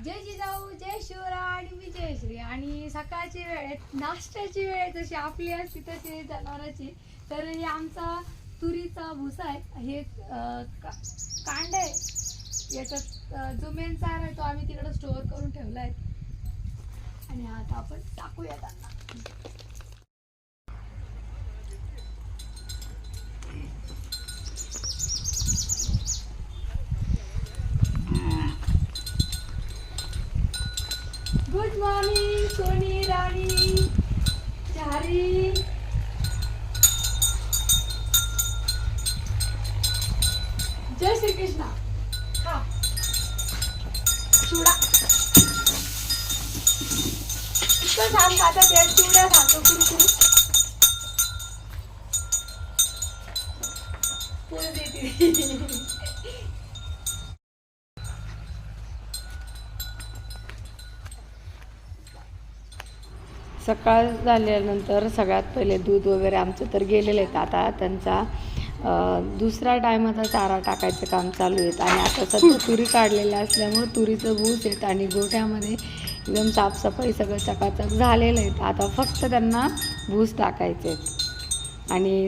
जय जिजाऊ, जय शिवराय आणि मी जयश्री. आणि सकाळची वेळ नाश्त्याची वेळ जशी आपली असते तशी जनावरांची. तर हे आमचा तुरीचा भुसा आहे. हे कांड आहे. याच्यात जो मेन चारा आहे तो आम्ही तिकडे स्टोअर करून ठेवला आहे. आणि आता आपण टाकूया त्यांना. गुड मॉर्निंग सोनी, राणी, चारी. जय श्री कृष्ण. हा चिवडा इतकं छान खातात या चिवड्या खातो कुरकुरी. फुल देते. सकाळ झाल्यानंतर सगळ्यात पहिले दूध वगैरे आमचं तर गेलेलं आहेत. आता त्यांचा दुसरा टायमाचा चारा टाकायचं काम चालू आहे. आणि आता सध्या तुरी काढलेल्या असल्यामुळे तुरीचं भूस आहेत आणि गोठ्यामध्ये एकदम साफसफाई सगळं चकाचक झालेलं आहे. आता फक्त त्यांना भूस टाकायचे आहेत. आणि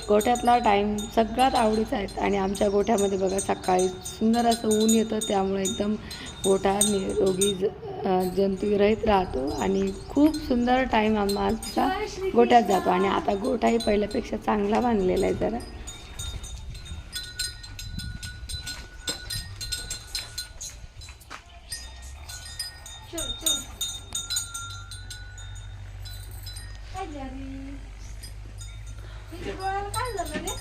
गोठ्यातला टाईम सगळ्यात आवडीचा आहे. आणि आमच्या गोठ्यामध्ये बघा सकाळी सुंदर असं ऊन येतं, त्यामुळे एकदम गोठा निरोगी जंतुरहित राहतो आणि खूप सुंदर टाईम आमचा गोठ्यात जातो. आणि आता गोठाही पहिल्यापेक्षा चांगला बांधलेला आहे जरा. काय झालं रे?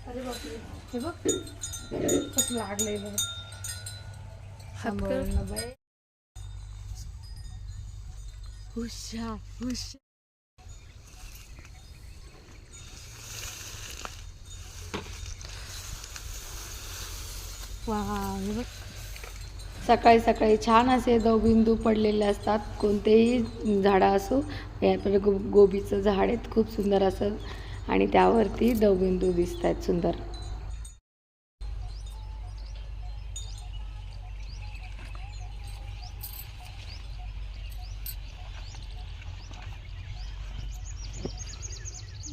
अरे बापरे, हे बघ कसं लागलंय बघ. हुशा हुशा. वा, हे बघ सकाळी सकाळी छान असे दवबिंदू पडलेले असतात. कोणतेही झाडं असो, याकडे गोबीचं झाड आहेत खूप सुंदर असं, आणि त्यावरती दवबिंदू दिसत आहेत सुंदर.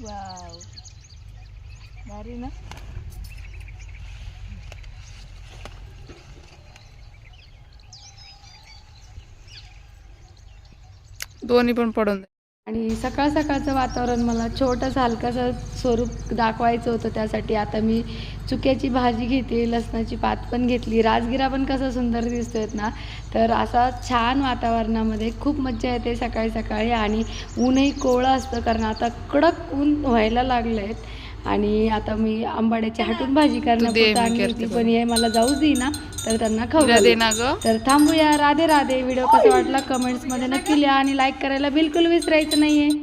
वाव, भारी ना. दोन्ही पण पडून. आणि सकाळ सकाळचं वातावरण मला छोटंसं हलकंसं स्वरूप दाखवायचं होतं. त्यासाठी आता मी चुक्याची भाजी घेतली, लसणाची पात पण घेतली, राजगिरा पण कसा सुंदर दिसतोय ना. तर असा छान वातावरणामध्ये खूप मज्जा येते सकाळी सकाळी. आणि ऊनही कोवळं असतं कारण आता कडक ऊन व्हायला लागलं आहे. आणि आता मी आंबाड्याची हाटून भाजी करण्यापुरतं आणली होती, पण हे मला जाऊच देईना, तर त्यांना खाऊ घालते. तर थांबूया. राधे राधे. व्हिडिओ कसा वाटला कमेंट्समध्ये नक्की लिहा आणि लाईक करायला बिलकुल विसरायचं नाहीये.